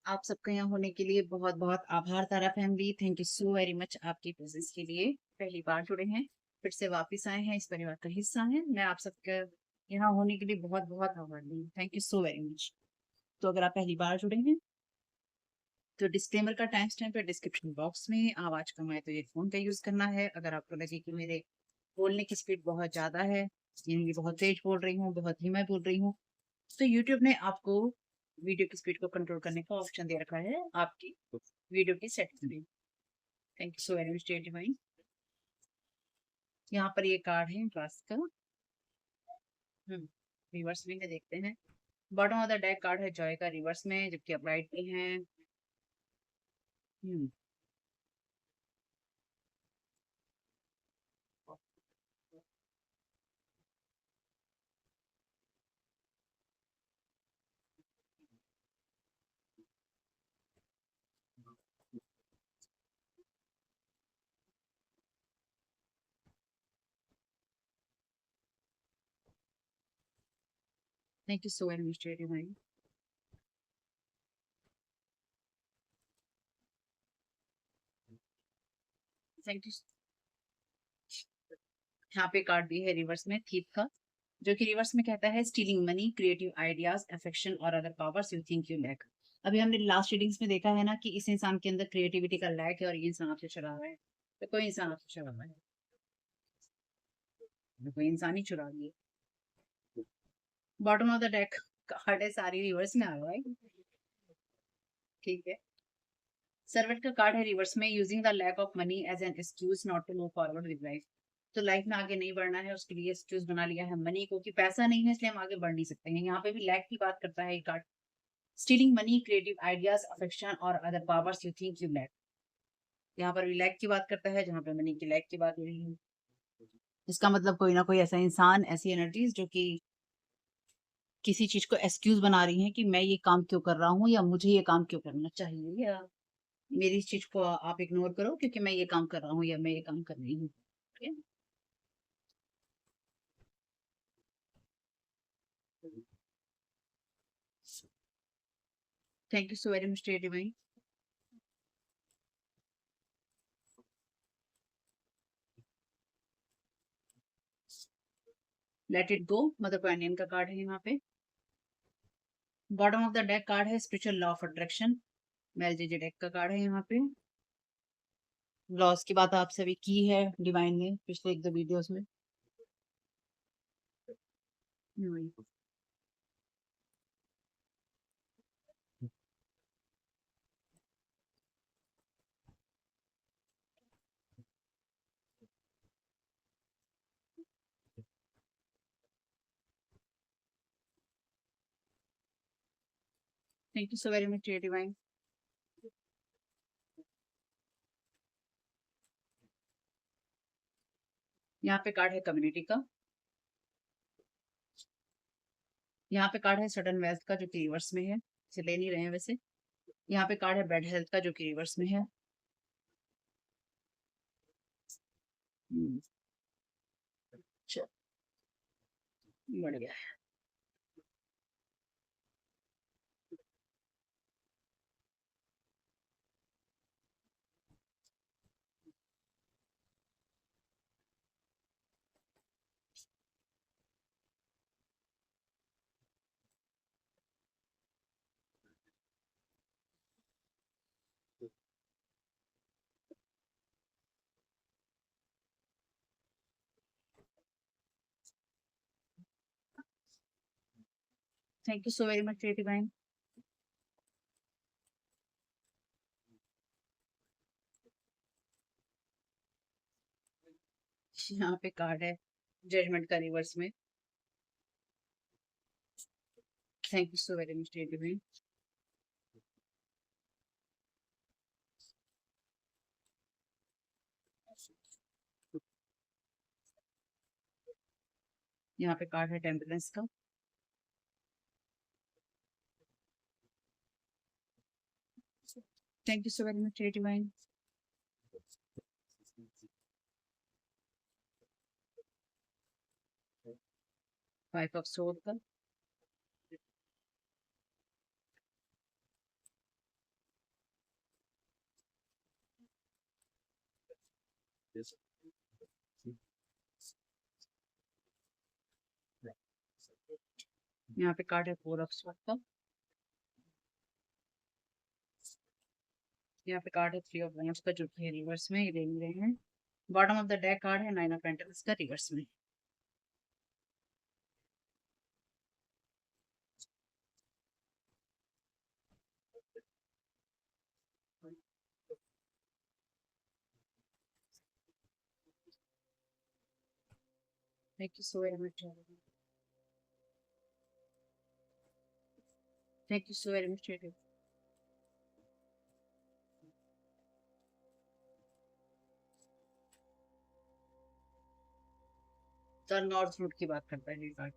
आप सबका यहाँ होने के लिए बहुत बहुत आभार Tara family. Thank you so very much आपकी प्रेजेंस के लिए। पहली बार जुड़े हैं, फिर से वापस आए हैं, इस परिवार का हिस्सा हैं, मैं आप सबका यहाँ होने के लिए बहुत बहुत आभारी हूँ। Thank you so very much. तो अगर आप पहली बार जुड़े हैं तो डिस्क्लेमर का टाइम स्टैम्प है डिस्क्रिप्शन बॉक्स में। आवाज कम आए तो ईयरफोन का यूज करना है। अगर आपको लगे कि मेरे बोलने की स्पीड बहुत ज्यादा है, यानी बहुत तेज बोल रही हूँ, बहुत धीमा बोल रही हूँ, तो यूट्यूब ने आपको वीडियो की स्पीड को कंट्रोल करने का ऑप्शन दे रखा है आपकी वीडियो की सेटिंग में। Thank you so very much dear divine. यहाँ पर ये कार्ड है ग्लास का। रिवर्स में देखते हैं। Bottom of the deck card है जॉय का रिवर्स में, जबकि अपराइट भी है। Thank you so very much dear divine. Thank you. यहाँ पे कार्ड भी है रिवर्स में थीप का, जो कि रिवर्स में कहता है stealing money, creative ideas, affection और other powers you think you lack. अभी हमने लास्ट रीडिंग्स में देखा है ना कि इस इंसान के अंदर क्रिएटिविटी का लैक है और ये इंसान आपसे चुरा रहा है। तो कोई इंसान आपसे चुरा रहा है, तो कोई इंसान ही चुरा रही है। Bottom of the deck card है सारी रिवर्स में आ रहा है। ठीक है। सर्वेंट का कार्ड है रिवर्स में, using the lack of money as an excuse not to move forward with life. तो लाइफ में आगे नहीं बढ़ना है, उसके लिए एक्सक्यूज बना लिया है मनी को कि पैसा नहीं है इसलिए हम आगे बढ़ नहीं सकते हैं। यहाँ पे भी लैक की बात करता है ये card. Stealing money, creative ideas, affection और other powers you think you lack. यहाँ पर भी लैक की बात करता है, जहाँ पे मनी की लैक की बात हो रही है। इसका मतलब कोई ना कोई ऐसा इंसान, ऐसी एनर्जीज जो कि किसी चीज को एक्सक्यूज बना रही है कि मैं ये काम क्यों कर रहा हूँ, या मुझे ये काम क्यों करना चाहिए, या मेरी इस चीज को आप इग्नोर करो क्योंकि मैं ये काम कर रहा हूँ या मैं ये काम कर रही हूँ। ठीक है। Thank you so very much dear divine. Let it go mother पैनियन का कार्ड है यहाँ पे। Bottom of the deck card है spiritual law of attraction, marriage deck का कार्ड है यहाँ पे। लॉस की बात आपसे भी की है डिवाइन ने पिछले एक दो वीडियोस में। Thank you so very much dear divine. यहाँ पे कार्ड है कम्युनिटी का। यहाँ पे कार्ड है सडन वेल्थ का, जो कि रिवर्स में है, इसे ले नहीं रहे हैं वैसे। यहाँ पे कार्ड है बेड हेल्थ का, जो कि रिवर्स में है। अच्छा, बढ़िया। Thank you so very much dear divine. यहाँ पे कार्ड है जजमेंट का रिवर्स में। Thank you so very much dear divine. यहाँ पे कार्ड है टेम्परेंस का। Thank you so very much dear divine. 5 of sword का। यहाँ पे कार्ड है फोर ऑफ स्वॉर्ड का, यहाँ पे कार्ड है थ्री ऑफ वांड्स का जो कि रिवर्स में ले रहे हैं। Bottom of the deck card है नाइन ऑफ पेंटिकल्स का रिवर्स में। Thank you so very much, thank you so very much. तो नॉर्थ रूट की बात करता है ये कार्ड।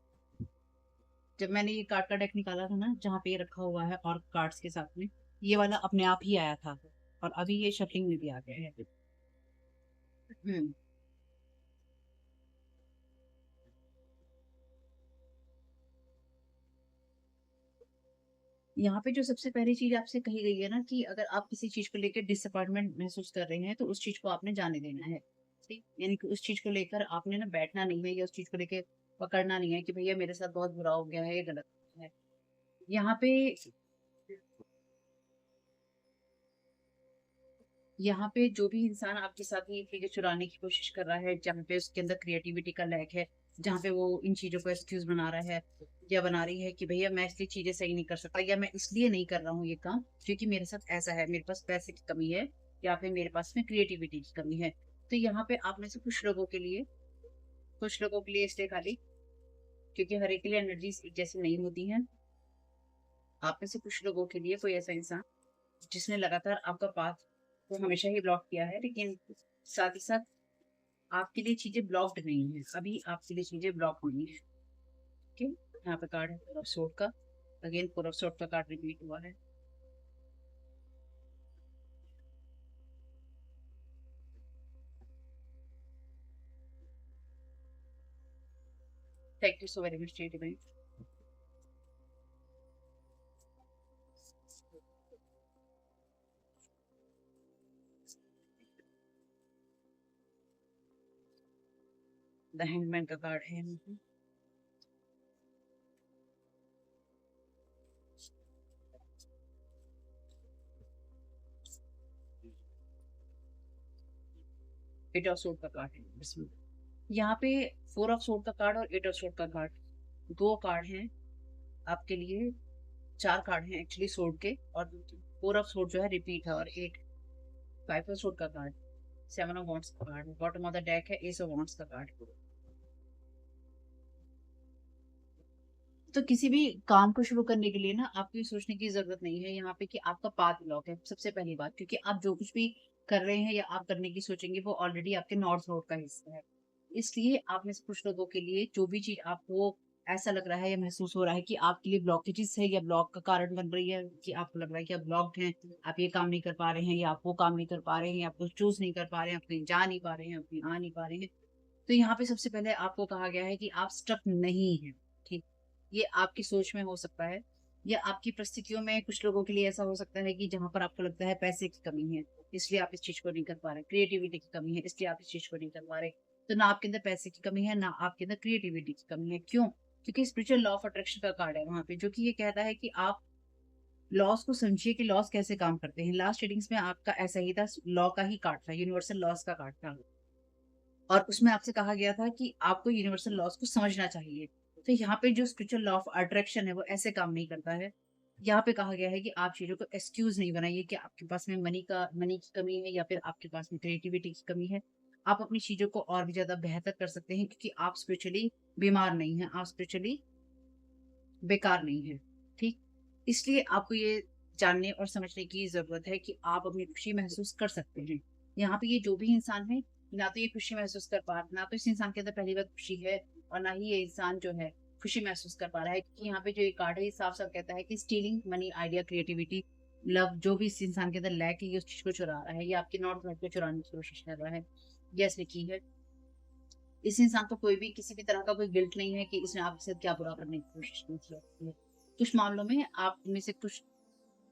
जब मैंने ये कार्ड का डेक निकाला था ना, जहाँ पे ये रखा हुआ है और कार्ड्स के साथ में, ये वाला अपने आप ही आया था और अभी ये शफलिंग में भी आ गया है। हम्म यहाँ पे जो सबसे पहली चीज आपसे कही गई है ना, कि अगर आप किसी चीज को लेकर डिसअपॉइंटमेंट महसूस कर रहे हैं तो उस चीज को आपने जाने देना है। ठीक, यानी कि उस चीज को लेकर आपने ना बैठना नहीं है, या उस चीज को लेकर पकड़ना नहीं है कि भैया मेरे साथ बहुत बुरा हो गया है, ये गलत है। यहाँ पे यहाँ पे जो भी इंसान आपके साथ ये चीजें चुराने की कोशिश कर रहा है, जहाँ पे उसके अंदर क्रिएटिविटी का लैक है, जहाँ पे वो इन चीजों को एक्सक्यूज बना रहा है या बना रही है कि भैया मैं इसलिए चीजें सही नहीं कर सकता, या मैं इसलिए नहीं कर रहा हूँ ये काम क्योंकि मेरे साथ ऐसा है, मेरे पास पैसे की कमी है, या फिर मेरे पास में क्रिएटिविटी की कमी है। तो यहाँ पे आप में से कुछ लोगों के लिए इसलिए खाली, क्योंकि हर एक के लिए एनर्जी जैसी नहीं होती है। आप में से कुछ लोगों के लिए कोई ऐसा इंसान जिसने लगातार आपका पाथ को हमेशा ही ब्लॉक किया है, लेकिन साथ ही साथ आपके लिए चीजें ब्लॉक्ड नहीं है, अभी आपके लिए चीजें ब्लॉक हुई है। ठीक है, यहाँ पे कार्ड है फोर ऑफ सोर्ड का। अगेन फोर ऑफ सोर्ड का कार्ड रिपीट हुआ है। Thank you so very much divine. The hangman का कार्ड है। एट ऑफ सोर्ड का कार्ड है इसमें। यहाँ पे फोर ऑफ सोर्ड का कार्ड और एट ऑफ सोर्ड का कार्ड, दो कार्ड हैं आपके लिए। चार कार्ड हैं एक्चुअली सोर्ड के, और फोर ऑफ सोर्ड जो है रिपीट है, और एट फाइव ऑफ सोर्ड का कार्ड, सेवन ऑफ वॉन्ट्स का card, bottom of the deck है एस ऑफ वॉन्ट्स का कार्ड। तो किसी भी काम को शुरू करने के लिए ना आपको ये सोचने की जरूरत नहीं है यहाँ पे कि आपका पाथ ब्लॉक है, सबसे पहली बात, क्योंकि आप जो कुछ भी कर रहे हैं या आप करने की सोचेंगे वो ऑलरेडी आपके नॉर्थ रोड का हिस्सा है। इसलिए आप में से कुछ लोगों के लिए जो भी चीज आपको ऐसा लग रहा है या महसूस हो रहा है कि आपके लिए ब्लॉकेजेस है या ब्लॉक का कारण बन रही है, कि आपको लग रहा है कि आप ब्लॉक्ड हैं, आप ये काम नहीं कर पा रहे हैं, या आप वो काम नहीं कर पा रहे हैं, या आप कुछ चूज नहीं कर पा रहे हैं, आप कहीं जा नहीं पा रहे हैं, आप कहीं आ नहीं पा रहे हैं, तो यहाँ पे सबसे पहले आपको कहा गया है कि आप स्टक नहीं है। ठीक, ये आपकी सोच में हो सकता है, या आपकी परिस्थितियों में कुछ लोगों के लिए ऐसा हो सकता है कि जहां पर आपको लगता है पैसे की कमी है इसलिए आप इस चीज को नहीं कर पा रहे, क्रिएटिविटी की कमी है इसलिए आप इस चीज को नहीं कर पा रहे। तो ना आपके अंदर पैसे की कमी है, ना आपके अंदर क्रिएटिविटी की कमी है। क्यों? क्योंकि स्पिरिचुअल लॉ ऑफ अट्रैक्शन का कार्ड है वहां पे, जो कि ये कहता है कि आप लॉस को समझिए कि लॉस कैसे काम करते हैं। लास्ट रीडिंग्स में आपका ऐसा ही था, लॉ का ही कार्ड था, यूनिवर्सल लॉस का कार्ड था, और उसमें आपसे कहा गया था कि आपको यूनिवर्सल लॉस को समझना चाहिए। तो यहाँ पे जो स्पिरिचुअल लॉ ऑफ अट्रैक्शन है वो ऐसे काम नहीं करता है। यहाँ पे कहा गया है कि आप चीजों को एक्सक्यूज नहीं बनाइए कि आपके पास में मनी की कमी है, या फिर आपके पास में क्रिएटिविटी की कमी है। आप अपनी चीजों को और भी ज्यादा बेहतर कर सकते हैं, क्योंकि आप स्पिरिचुअली बीमार नहीं है, आप स्पिरिचुअली बेकार नहीं है। ठीक, इसलिए आपको ये जानने और समझने की जरूरत है कि आप अपनी खुशी महसूस कर सकते हैं। यहाँ पे ये जो भी इंसान है, ना तो ये खुशी महसूस कर पा रहा, ना तो इस इंसान के अंदर पहली बात खुशी है, और ना ही ये इंसान जो है खुशी महसूस कर पा रहा है, क्योंकि यहाँ पे जो ये कार्ड है ये साफ साफ कहता है कि stealing money, idea, creativity, love, जो भी इस इंसान के अंदर लैक है ये उस चीज को चुरा रहा है, ये आपके नॉर्थ नोट को चुराने की कोशिश कर रहा है। यस लिखी है। इस इंसान को कोई भी किसी भी तरह का कोई गिल्ट नहीं है कि इसने आपके साथ क्या बुरा करने की कोशिश नहीं की है। कुछ मामलों में आप में से कुछ,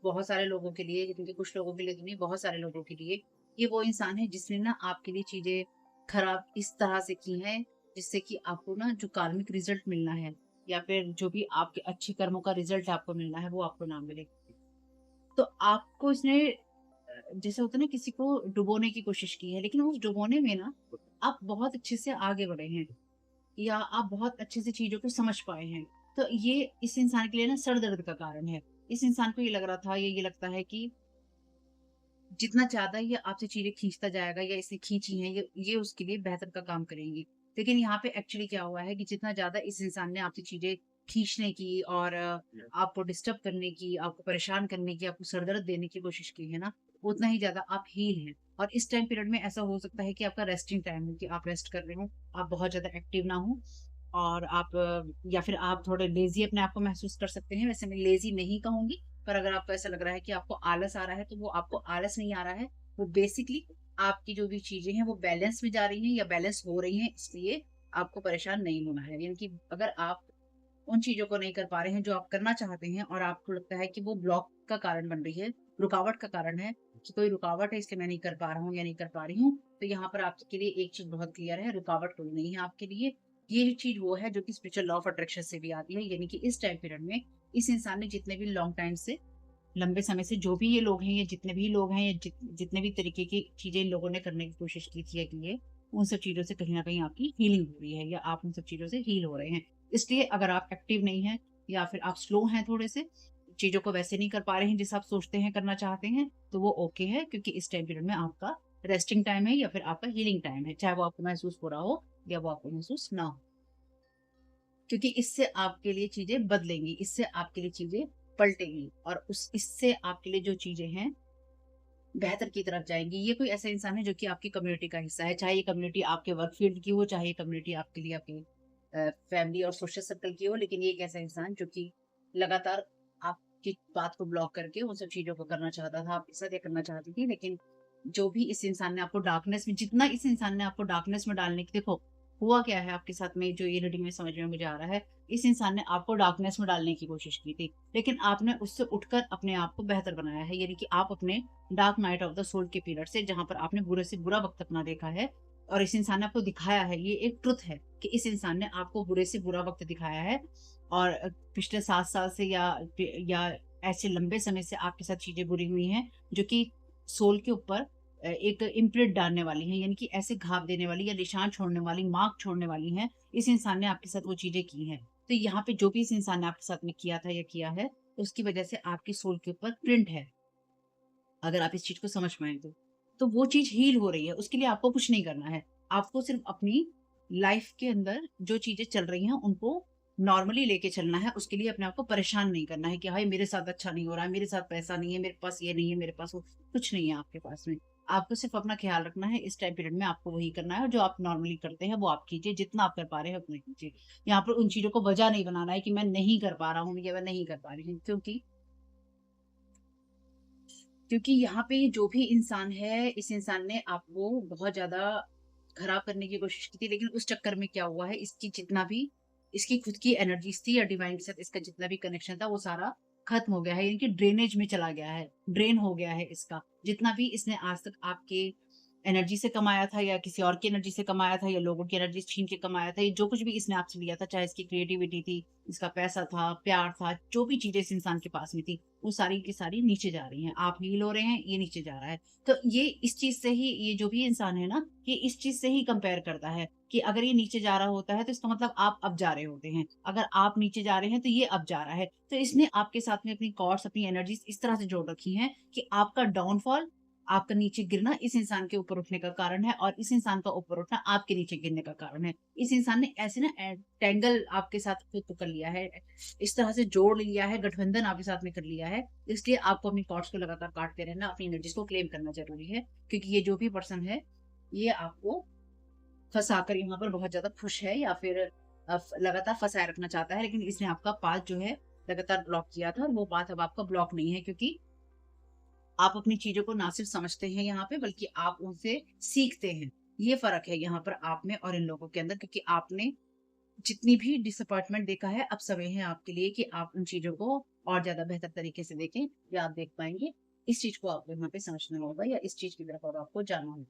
बहुत सारे लोगों के लिए, क्योंकि कुछ लोगों के लिए तो नहीं, बहुत सारे लोगों के लिए ये वो इंसान है जिसने ना आपके लिए चीजें खराब इस तरह से की हैं जिससे कि आपको ना जो कार्मिक रिजल्ट मिलना है या फिर जो भी आपके अच्छे कर्मों का रिजल्ट आपको मिलना है वो आपको ना मिले। तो आपको इसने जैसे होता है ना किसी को डुबोने की कोशिश की है, लेकिन उस डुबोने में ना आप बहुत अच्छे से आगे बढ़े हैं या आप बहुत अच्छे से चीज़ों को समझ पाए हैं। तो ये इस इंसान के लिए ना सर दर्द का कारण है। इस इंसान को ये लग रहा था या ये लगता है कि जितना ज़्यादा ये आपसे चीज़ें खींचता जाएगा या इसने खींची हैं, ये उसके लिए बेहतर का काम करेंगी। लेकिन यहाँ पे एक्चुअली क्या हुआ है कि जितना ज़्यादा इस इंसान ने आपसे चीज़ें खींचने की और आपको डिस्टर्ब करने की, आपको परेशान करने की, आपको सर दर्द देने की कोशिश की है ना, उतना ही ज़्यादा आप हील हैं। और इस टाइम पीरियड में ऐसा हो सकता है कि आपका रेस्टिंग टाइम हो, कि आप रेस्ट कर रहे हो, आप बहुत ज़्यादा एक्टिव ना हो और आप या फिर आप थोड़े लेज़ी अपने आप को महसूस कर सकते हैं। वैसे मैं लेज़ी नहीं कहूँगी, पर अगर आपको ऐसा लग रहा है कि आपको आलस आ रहा है, तो वो आपको आलस नहीं आ रहा है। वो बेसिकली आपकी जो भी चीज़ें हैं, वो बैलेंस में जा रही हैं या बैलेंस हो रही हैं, इसलिए आपको परेशान नहीं होना है। यानी कि अगर आप उन चीज़ों को नहीं कर पा रहे हैं जो आप करना चाहते हैं और आपको लगता है कि वो ब्लॉक का कारण बन रही है, रुकावट का कारण है कि कोई रुकावट है इसलिए मैं नहीं कर पा रहा हूँ या नहीं कर पा रही हूँ, तो यहाँ पर आपके लिए एक चीज़ बहुत क्लियर है, रुकावट कोई नहीं है आपके लिए। ये चीज़ वो है जो कि स्पिरिचुअल लॉ ऑफ अट्रैक्शन से भी आती है, यानी कि इस टाइम पीरियड में इस इंसान ने जितने भी लॉन्ग टाइम से लंबे समय से जो भी ये लोग हैं, ये जितने भी लोग हैं, ये जितने भी तरीके की चीज़ें इन लोगों ने करने की कोशिश की थी या की है, उन सब चीज़ों से कहीं न कहीं आपकी हीलिंग हो रही है या आप उन सब चीज़ों से हील हो रहे हैं। इसलिए अगर आप एक्टिव नहीं हैं या फिर आप स्लो हैं थोड़े से, चीज़ों को वैसे नहीं कर पा रहे हैं जैसा आप सोचते हैं करना चाहते हैं, तो वो ओके है, क्योंकि इस टाइम पीरियड में आपका रेस्टिंग टाइम है या फिर आपका हीलिंग टाइम है, चाहे वो आपको महसूस हो रहा हो या वो आपको महसूस ना हो। क्योंकि इससे आपके लिए चीज़ें बदलेंगी, इससे आपके लिए चीज़ें पलटेंगी और उस इससे आपके लिए जो चीज़ें हैं बेहतर की तरफ जाएँगी। ये कोई ऐसा इंसान है जो कि आपकी कम्युनिटी का हिस्सा है, चाहे ये कम्युनिटी आपके वर्क फील्ड की हो, चाहे ये कम्युनिटी आपके लिए आपकी फैमिली और सोशल सर्कल की हो, लेकिन ये एक ऐसा इंसान जो कि लगातार आपकी बात को ब्लॉक करके उन सब चीज़ों को करना चाहता था, आपके साथ ये करना चाहती थी। लेकिन जो भी इस इंसान ने आपको डार्कनेस में जितना इस इंसान ने आपको डार्कनेस में डालने की देखो, हुआ क्या है आपके साथ में जो ये रीडिंग में समझ में मुझे आ रहा है, इस इंसान ने आपको डार्कनेस में डालने की कोशिश की थी, लेकिन आपने उससे उठकर अपने आप को बेहतर बनाया है। यानी कि आप अपने dark night of the soul के पीरियड से जहाँ पर आपने बुरे से बुरा वक़्त अपना देखा है और इस इंसान ने आपको दिखाया है, ये एक ट्रुथ है कि इस इंसान ने आपको बुरे से बुरा वक़्त दिखाया है और पिछले 7 साल से या ऐसे लंबे समय से आपके साथ चीज़ें बुरी हुई हैं, जो कि सोल के ऊपर एक इम्प्रिंट डालने वाली हैं, यानी कि ऐसे घाव देने वाली या निशान छोड़ने वाली, मार्क छोड़ने वाली हैं, इस इंसान ने आपके साथ वो चीज़ें की हैं। तो यहाँ पे जो भी इस इंसान ने आपके साथ में किया था या किया है, उसकी वज़ह से आपकी सोल के ऊपर प्रिंट है। अगर आप इस चीज़ को समझ पाएँ तो। तो वो चीज़ हील हो रही है, उसके लिए आपको कुछ नहीं करना है। आपको सिर्फ़ अपनी लाइफ़ के अंदर जो चीज़ें चल रही हैं, उनको नॉर्मली लेके चलना है। उसके लिए अपने आप को परेशान नहीं करना है कि हाय मेरे साथ अच्छा नहीं हो रहा है, मेरे साथ पैसा नहीं है, मेरे पास ये नहीं है, मेरे पास वो कुछ नहीं है आपके पास में। आपको सिर्फ़ अपना ख़्याल रखना है, इस टाइम पीरियड में आपको वही करना है और जो आप नॉर्मली करते हैं, वो आप कीजिए। जितना आप कर पा रहे हैं, उतना कीजिए। यहाँ पर उन चीज़ों को वजह नहीं बनाना है कि मैं नहीं कर पा रहा हूँ या मैं नहीं कर पा रही हूँ, क्योंकि यहाँ पे जो भी इंसान है, इस इंसान ने आपको बहुत ज़्यादा खराब करने की कोशिश की थी, लेकिन उस चक्कर में क्या हुआ है, इसकी जितना भी इसकी खुद की एनर्जीज़ थी या डिवाइन के साथ इसका जितना भी कनेक्शन था, वो सारा खत्म हो गया है, यानी कि ड्रेनेज में चला गया है, ड्रेन हो गया है इसका। जितना भी इसने आज तक आपके एनर्जी से कमाया था या किसी और की एनर्जी से कमाया था या लोगों की एनर्जी छीन के कमाया था, ये जो कुछ भी इसने आपसे लिया था, चाहे इसकी क्रिएटिविटी थी, इसका पैसा था, प्यार था, जो भी चीज़ें इस इंसान के पास में थी, वो सारी की सारी नीचे जा रही हैं। आप हील हो रहे हैं, ये नीचे जा रहा है। तो ये इस चीज़ से ही ये जो भी इंसान है ना, ये इस चीज़ से ही कंपेयर करता है कि अगर ये नीचे जा रहा होता है, तो इसका मतलब आप अब जा रहे होते हैं। अगर आप नीचे जा रहे हैं, तो ये अब जा रहा है। तो इसने आपके साथ में अपनी कॉर्ड्स, अपनी एनर्जीज़ इस तरह से जोड़ रखी हैं कि आपका डाउनफॉल, आपका नीचे गिरना इस इंसान के ऊपर उठने का कारण है और इस इंसान का ऊपर उठना आपके नीचे गिरने का कारण है। इस इंसान ने ऐसे ना टेंगल आपके साथ खुद को कर लिया है, इस तरह से जोड़ लिया है, गठबंधन आपके साथ में कर लिया है। इसलिए आपको अपनी थॉट्स को लगातार काटते रहना, अपनी एनर्जीज़ को क्लेम करना ज़रूरी है, क्योंकि ये जो भी पर्सन है, ये आपको फँसाकर यहाँ पर बहुत ज़्यादा खुश है या फिर लगातार फँसाए रखना चाहता है, लेकिन इसने आपका पाथ जो है लगातार ब्लॉक किया था और वो पाथ अब आपका ब्लॉक नहीं है, क्योंकि आप अपनी चीज़ों को ना सिर्फ समझते हैं यहाँ पे, बल्कि आप उनसे सीखते हैं। ये फ़र्क है यहाँ पर आप में और इन लोगों के अंदर, क्योंकि आपने जितनी भी डिसअपॉइंटमेंट देखा है, अब समय है आपके लिए कि आप उन चीज़ों को और ज़्यादा बेहतर तरीके से देखें या आप देख पाएँगे। इस चीज़ को आपको यहाँ पे समझना होगा या इस चीज़ की तरफ अब आपको जाना होगा।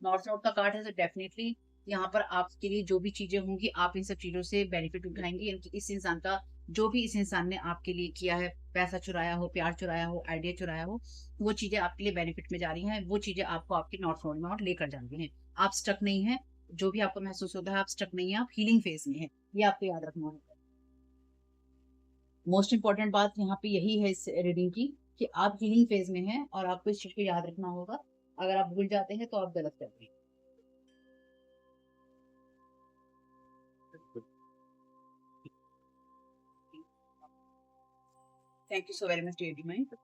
नॉर्थ नोड का कार्ड है तो डेफिनेटली यहाँ पर आपके लिए जो भी चीजें होंगी आप इन सब चीजों से बेनिफिट उठाएंगे, यानी कि इस इंसान का जो भी इस इंसान ने आपके लिए किया है, पैसा चुराया हो, प्यार चुराया हो, आइडिया चुराया हो, वो चीजें आपके लिए बेनिफिट में जा रही हैं, वो चीजें आपको आपके नॉर्थ नोड में और लेकर जा रही हैं। आप स्टक नहीं है, जो भी आपको महसूस होता है आप स्टक नहीं है, आप हीलिंग फेज में है, ये आपको याद रखना है। मोस्ट इंपॉर्टेंट बात यहाँ पे यही है इस रीडिंग की, कि आप हीलिंग फेज में हैं और आपको इस चीज को याद रखना होगा। अगर आप भूल जाते हैं तो आप गलत करते हैं। Thank you so very much daddy mind.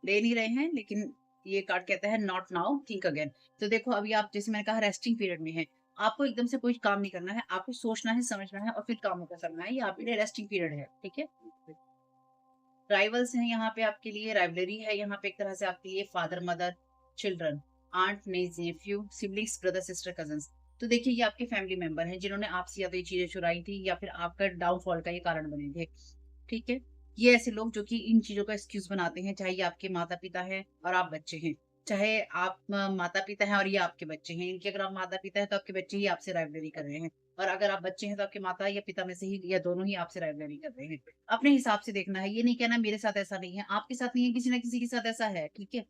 ले नहीं रहे हैं लेकिन ये कार्ड कहता है नॉट नाउ थिंक अगेन। तो देखो अभी आप जैसे मैंने कहा रेस्टिंग पीरियड में है, आपको एकदम से कोई काम नहीं करना है, आपको सोचना है, समझना है और फिर कामों का करना है, ये आपके लिए रेस्टिंग पीरियड है, ठीक है। राइवल्स हैं यहाँ पे आपके लिए, राइवलरी है यहाँ पे एक तरह से आपके लिए, father mother children, aunt nephew siblings brother sister cousins. तो देखिए ये आपके फैमिली मेंबर हैं जिन्होंने आपसे या तो ये चीजें चुराई थी या फिर आपका डाउनफॉल का ये कारण बने थे, ठीक है। ये ऐसे लोग जो कि इन चीजों का एक्सक्यूज बनाते हैं, चाहे ये आपके माता पिता हैं और आप बच्चे हैं, चाहे आप माता पिता हैं और ये आपके बच्चे हैं, इनके अगर आप माता पिता हैं तो आपके बच्चे ही आपसे राइवलरी कर रहे हैं, और अगर आप बच्चे हैं तो आपके माता या पिता में से ही या दोनों ही आपसे राइवलरी कर रहे हैं। अपने हिसाब से देखना है, ये नहीं कहना मेरे साथ ऐसा नहीं है, आपके साथ नहीं है, किसी ना किसी के साथ ऐसा है, ठीक है।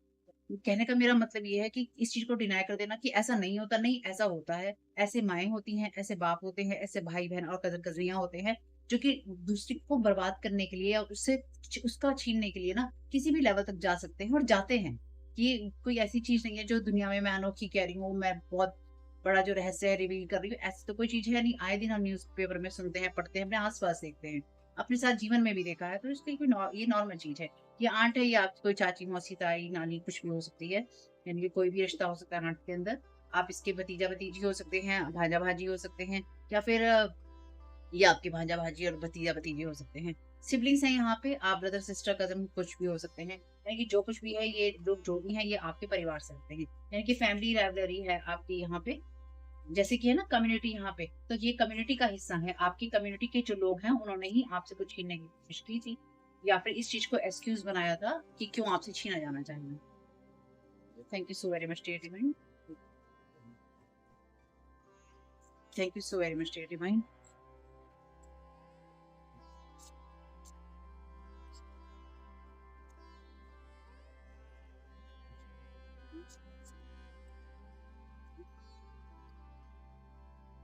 कहने का मेरा मतलब ये है कि इस चीज को डिनाई कर देना कि ऐसा नहीं होता, नहीं ऐसा होता है। ऐसे माएँ होती हैं, ऐसे बाप होते हैं, ऐसे भाई बहन और कजन कजनियां होते हैं जो कि दूसरे को बर्बाद करने के लिए या उससे उसका छीनने के लिए ना किसी भी लेवल तक जा सकते हैं और जाते हैं। ये कोई ऐसी चीज नहीं है जो दुनिया में मैं अनोखी कह रही हूँ, मैं बहुत बड़ा जो रहस्य है रिवील कर रही हूँ, ऐसी तो कोई चीज है नहीं। आए दिन हम न्यूज पेपर में सुनते हैं, पढ़ते हैं, अपने आस पास देखते हैं, अपने साथ जीवन में भी देखा है, तो इसलिए कोई ये नॉर्मल चीज है। ये आंट है, ये आपकी कोई चाची, मौसी, ताई, नानी कुछ भी हो सकती है, यानी कि कोई भी रिश्ता हो सकता है आंट के अंदर। आप इसके भतीजा भतीजी हो सकते हैं, भांजा भाजी हो सकते हैं, या फिर ये आपके भांजा भाजी और भतीजा भतीजे हो सकते हैं। सिबलिंग्स हैं यहाँ पे, आप ब्रदर सिस्टर कजन कुछ भी हो सकते हैं, यानी कि जो कुछ भी है ये लोग जो भी हैं ये आपके परिवार से होते हैं, यानी कि फैमिली राइवलरी है आपकी यहाँ पे। जैसे कि है ना कम्युनिटी यहाँ पे, तो ये कम्युनिटी का हिस्सा है, आपकी कम्युनिटी के जो लोग हैं उन्होंने ही आपसे कुछ छीनने की कोशिश की थी, या फिर इस चीज को एक्सक्यूज बनाया था कि क्यों आपसे छीना जाना चाहिए। Thank you so very much dear divine. Thank you so very much dear divine.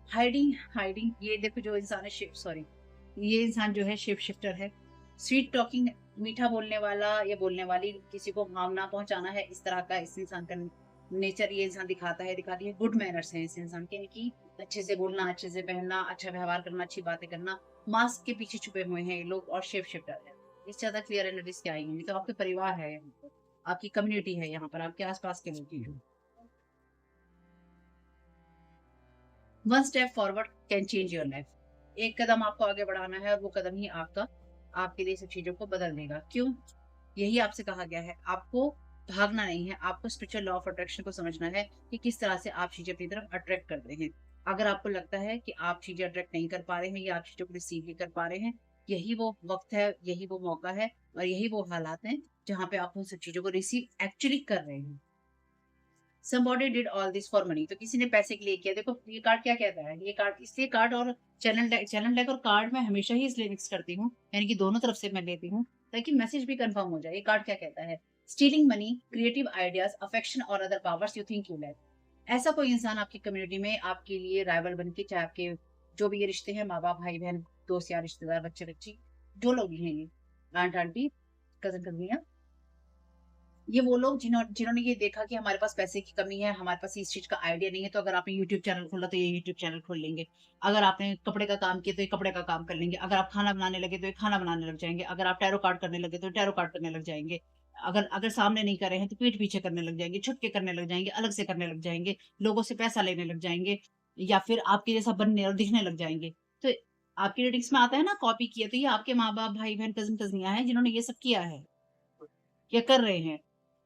Hiding hiding, ये देखो जो इंसान है शिफ्ट सॉरी, ये इंसान जो है शिफ्ट शिफ्टर है। स्वीट टॉकिंग, मीठा बोलने वाला या बोलने वाली, किसी को हार्म ना पहुंचाना है, इस तरह का इस इंसान का नेचर ये इंसान दिखाता है, दिखाती है। गुड मैनर्स हैं इस इंसान के, कि अच्छे से बोलना, अच्छे से पहनना, अच्छा व्यवहार करना, अच्छी बातें करना। मास्क के पीछे छुपे हुए हैं ये लोग और शिफ्ट शिफ्टर है। इससे ज्यादा क्लियर एनालिसिस क्या आएंगे, तो आपके परिवार है यहाँ पर, आपकी कम्युनिटी है यहाँ पर, आपके आसपास के लोग हैं। One step forward can change your life. एक कदम आपको आगे बढ़ाना है और वो कदम ही आपका आपके लिए सब चीजों को बदल देगा। क्यों? यही आपसे कहा गया है, आपको भागना नहीं है, आपको स्पिरिचुअल लॉ ऑफ अट्रैक्शन को समझना है कि किस तरह से आप चीजें अपनी तरफ अट्रैक्ट करते हैं। अगर आपको लगता है कि आप चीजें अट्रैक्ट नहीं कर पा रहे हैं या आप चीजों को रिसीव नहीं कर पा रहे हैं, यही वो वक्त है, यही वो मौका है और यही वो हालात हैं जहाँ पे आप उन सब चीजों को रिसीव एक्चुअली कर रहे हैं। somebody did all this for money, तो किसी ने पैसे के लिए किया। देखो ये कार्ड क्या कहता है, ये कार्ड इसलिए कार्ड और चैनल डेक और कार्ड मैं हमेशा ही इसलिए मिक्स करती हूँ, यानी कि दोनों तरफ से मैं लेती हूँ ताकि मैसेज भी कंफर्म हो जाए। ये कार्ड क्या कहता है, stealing money, creative ideas, affection और other powers you think you lack. ऐसा कोई इंसान आपकी कम्युनिटी में आपके लिए राइवल बन के, चाहे आपके जो भी ये रिश्ते हैं, माँ बाप, भाई बहन, दोस्त यार, रिश्तेदार, बच्चे बच्ची, जो लोग भी हैं, ये आंट आंटी, कजन कजनिया, ये वो लोग जिन्होंने ये देखा कि हमारे पास पैसे की कमी है, हमारे पास इस चीज का आइडिया नहीं है, तो अगर आपने यूट्यूब चैनल खोला तो ये यूट्यूब चैनल खोल लेंगे। अगर आपने कपड़े का काम किया तो ये कपड़े का काम कर लेंगे। अगर आप खाना बनाने लगे तो ये खाना बनाने लग जाएंगे। अगर आप टैरो कार्ड करने लगे तो टैरो कार्ड करने लग जाएंगे। अगर अगर सामने नहीं कर रहे हैं तो पीठ पीछे करने लग जाएंगे, छुटके करने लग जाएंगे, अलग से करने लग जाएंगे, लोगों से पैसा लेने लग जाएंगे, या फिर आपके जैसा बनने और दिखने लग जाएंगे। तो आपकी रीडिंग्स में आता है ना कॉपी किया, तो ये आपके माँ बाप, भाई बहन, कजन कजनियां हैं जिन्होंने ये सब किया है या कर रहे हैं।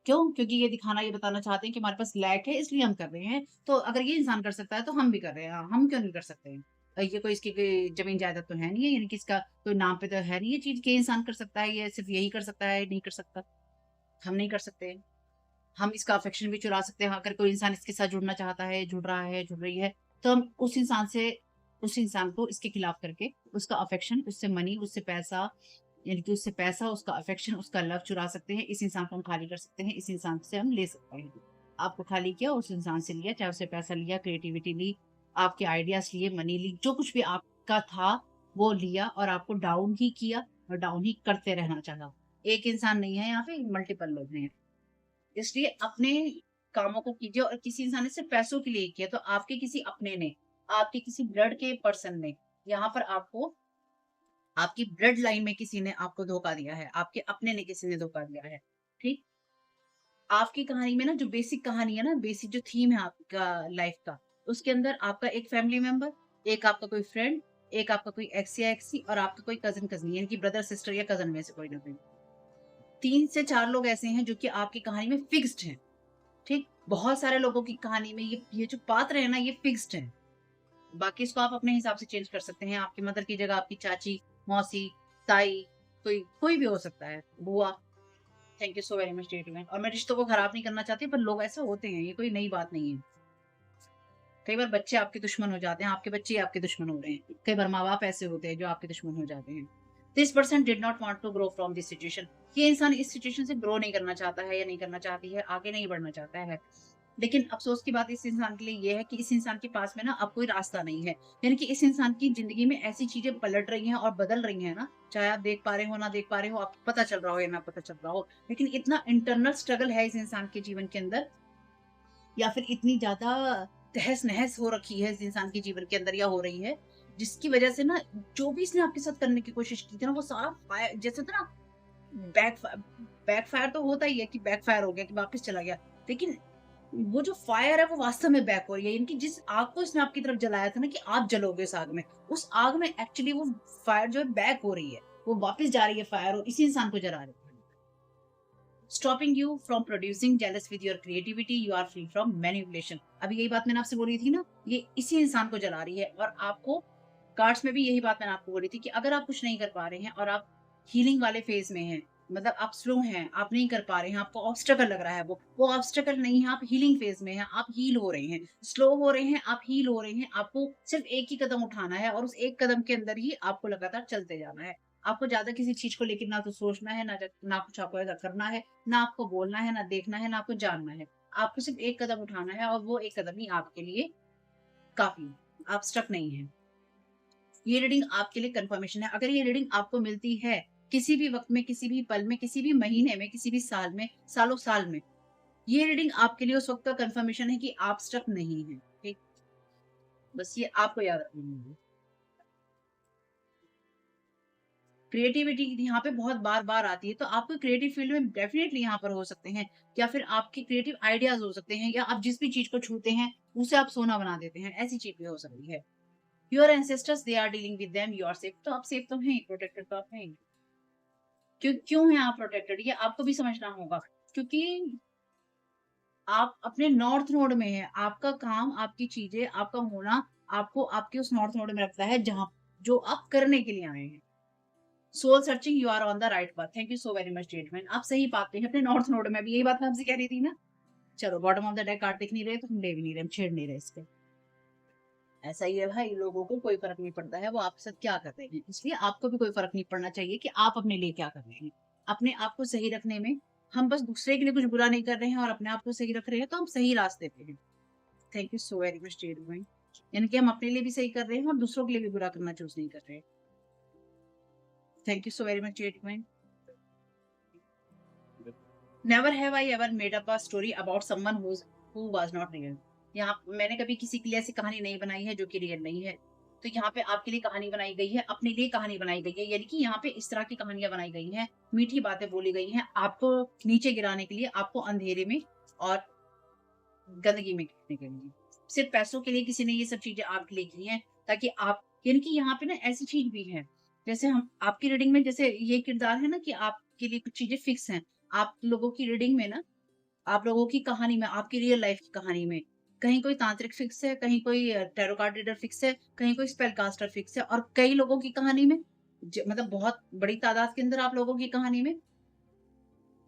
क्यों? क्योंकि ये दिखाना, ये बताना चाहते हैं कि हमारे पास लैक है इसलिए हम कर रहे हैं। तो अगर ये इंसान कर सकता है तो हम भी कर रहे हैं। हम क्यों नहीं कर सकते हैं? ये कोई इसकी कोई ज़मीन जायदाद तो है नहीं है, यानी कि इसका कोई नाम पे तो है नहीं ये चीज़ कि ये इंसान कर सकता है, ये सिर्फ़ यही कर सकता है, नहीं कर सकता। हम नहीं कर सकते। हम इसका अफेक्शन भी चुरा सकते हैं। अगर कोई इंसान इसके साथ जुड़ना चाहता है, जुड़ रहा है, जुड़ रही है, तो हम उस इंसान को इसके खिलाफ करके उसका अफेक्शन, उससे मनी, उससे पैसा, यानी कि उससे पैसा, उसका अफेक्शन, उसका लव चुरा सकते हैं। इस इंसान को हम खाली कर सकते हैं, इस इंसान से हम ले सकते हैं। आपको खाली किया, उस इंसान से लिया, चाहे उससे पैसा लिया, क्रिएटिविटी ली, आपके आइडियाज लिए, मनी ली, जो कुछ भी आपका था वो लिया और आपको डाउन ही किया और डाउन ही करते रहना चाहा। एक इंसान नहीं है यहाँ पे, मल्टीपल लोग हैं। इसलिए अपने कामों को कीजिए। और किसी इंसान ने सिर्फ पैसों के लिए किया, तो आपके किसी अपने ने, आपके किसी ब्लड के पर्सन ने, यहाँ पर आपको, आपकी ब्लड लाइन में किसी ने आपको धोखा दिया है, आपके अपने ने किसी ने धोखा दिया है। ठीक। आपकी कहानी में ना जो बेसिक कहानी है ना, बेसिक जो थीम है आपका लाइफ का, उसके अंदर आपका एक फैमिली मेंबर, एक आपका कोई फ्रेंड, एक आपका कोई एक्स या एक्सी, और आपका कोई कजन कजनी, यानी कि ब्रदर सिस्टर या कजन में से कोई ना कोई। 3 से 4 लोग ऐसे हैं जो कि आपकी कहानी में फिक्स्ड हैं। ठीक? बहुत सारे लोगों की कहानी में ये जो पात्र है ना, ये फिक्स्ड है। बाकी इसको आप अपने हिसाब से चेंज कर सकते हैं। आपकी मदर की जगह आपकी चाची, मौसी, ताई, कोई कोई भी हो सकता है, बुआ। Thank you so very much date. और मैं रिश्तों को खराब नहीं करना चाहती, पर लोग ऐसे होते हैं, ये कोई नई बात नहीं है। कई बार बच्चे आपके दुश्मन हो जाते हैं, आपके बच्चे ही आपके दुश्मन हो रहे हैं। कई बार माँ-बाप ऐसे होते हैं जो आपके दुश्मन हो जाते हैं। This person did not want to grow from this situation. ये इंसान इस सिचुएशन से ग्रो नहीं करना चाहता है या नहीं करना चाहती है, आगे नहीं बढ़ना चाहता है। लेकिन अफ़सोस की बात इस इंसान के लिए ये है कि इस इंसान के पास में ना अब कोई रास्ता नहीं है। यानी कि इस इंसान की ज़िंदगी में ऐसी चीज़ें पलट रही हैं और बदल रही हैं ना, चाहे आप देख पा रहे हो, ना देख पा रहे हो, आपको पता चल रहा हो या ना पता चल रहा हो। लेकिन इतना इंटरनल स्ट्रगल है इस इंसान के जीवन के अंदर, या फिर इतनी ज़्यादा तहस-नहस हो रखी है इस इंसान के जीवन के अंदर या हो रही है, जिसकी वज़ह से ना जो भी इसने आपके साथ करने की कोशिश की थी ना, वो सारा जैसे होता है ना, बैकफा बैकफायर तो होता ही है कि बैकफायर हो गया, कि वापस चला गया। लेकिन वो जो फायर है वो वास्तव में बैक हो रही है। इनकी जिस आग को इसने आपकी तरफ जलाया था ना कि आप जलोगे उस आग में, उस आग में एक्चुअली वो फायर जो है बैक हो रही है। वो वापस जा रही है फायर, और इसी इंसान को जला रही है। Stopping you from producing jealous with your creativity, you are free from manipulation. अभी यही बात मैंने आपसे बोली थी ना, ये इसी इंसान को जला रही है। और आपको कार्ड्स में भी यही बात मैंने आपको बोली थी कि अगर आप कुछ नहीं कर पा रहे हैं और आप हीलिंग वाले फेज में हैं, मतलब आप स्लो हैं, आप नहीं कर पा रहे हैं, आपको ऑब्स्टेकल लग रहा है, वो ऑब्स्टेकल नहीं है, आप हीलिंग फेज में हैं, आप हील हो रहे हैं, स्लो हो रहे हैं, आप हील हो रहे हैं। आपको सिर्फ एक ही कदम उठाना है और उस एक कदम के अंदर ही आपको लगातार चलते जाना है। आपको ज्यादा किसी चीज को लेकर ना तो सोचना है, ना कुछ आपको ऐसा करना है, ना आपको बोलना है, ना देखना है, ना आपको जानना है। आपको सिर्फ एक कदम उठाना है, और वो एक कदम ही आपके लिए काफी है। आप स्टक नहीं है। ये रीडिंग आपके लिए कंफर्मेशन है। अगर ये रीडिंग आपको मिलती है किसी भी वक्त में, किसी भी पल में, किसी भी महीने में, किसी भी साल में, सालों साल में, ये रीडिंग आपके लिए उस वक्त का कंफर्मेशन है कि आप स्टक नहीं है। ठीक। बस ये आपको याद रखना है। क्रिएटिविटी यहाँ पे बहुत बार-बार आती है, तो आपको क्रिएटिव फील्ड में डेफिनिटली यहाँ पर हो सकते हैं, या फिर आपके क्रिएटिव आइडियाज़ हो सकते हैं, या आप जिस भी चीज़ को छूते हैं, उसे आप सोना बना देते हैं, ऐसी चीज़ भी हो सकती है। Your ancestors they are dealing with them, you are safe. तो आप सेफ तो हैं ही, प्रोटेक्टेड तो आप हैं ही। क्यों हैं आप प्रोटेक्टेड, ये आपको भी समझना होगा। क्योंकि आप अपने नॉर्थ नोड में हैं, आपका काम, आपकी चीज़ें, आपका होना आपको आपके उस नॉर्थ नोड में रखता है, जहाँ जो आप करने के लिए आए हैं। Soul searching, you are on the right path. Thank you so very much statement. आप सही पाते हैं अपने नॉर्थ नोड में। अभी यही बात मैं आपसे कह रही थी ना। चलो, bottom of the deck card दिख नहीं रहे तो हम ले भी नहीं रहे, हम छेड़ नहीं रहे इसको। ऐसा ही है भाई, लोगों को कोई फर्क नहीं पड़ता है वो आपके साथ क्या कर रहे हैं, इसलिए आपको भी कोई फर्क नहीं पड़ना चाहिए कि आप अपने लिए क्या कर रहे हैं। अपने आप को सही रखने में, हम बस दूसरे के लिए कुछ बुरा नहीं कर रहे हैं और अपने आप को सही रख रहे हैं, तो हम सही रास्ते पे हैं। Thank you so very much statement. यानी कि हम अपने लिए भी सही कर रहे हैं और दूसरों के लिए भी बुरा करना चूज नहीं कर रहे। Thank you so very much statement. Never have I ever made up a story about someone who was not real. यहाँ मैंने कभी किसी के लिए ऐसी कहानी नहीं बनाई है जो कि रियल नहीं है। तो यहाँ पे आपके लिए कहानी बनाई गई है, अपने लिए कहानी बनाई गई है, यानी कि यहाँ पे इस तरह की कहानियां बनाई गई हैं, मीठी बातें बोली गई हैं, आपको नीचे गिराने के लिए, आपको अंधेरे में और गंदगी में गिरने के लिए। सिर्फ पैसों के लिए किसी ने ये सब चीजें आपके लिए की हैं, ताकि आप, यानी कि यहाँ पे ना ऐसी चीज भी है, जैसे हम आपकी रीडिंग में, जैसे ये किरदार है ना कि आपके लिए कुछ चीजें फिक्स हैं। आप लोगों की रीडिंग में ना, आप लोगों की कहानी में, आपकी रियल लाइफ की कहानी में, कहीं कोई तांत्रिक फिक्स है, कहीं कोई टैरो कार्ड रीडर फिक्स है, कहीं कोई स्पेल कास्टर फिक्स है, और कई लोगों की कहानी में मतलब बहुत बड़ी तादाद के अंदर आप लोगों की कहानी में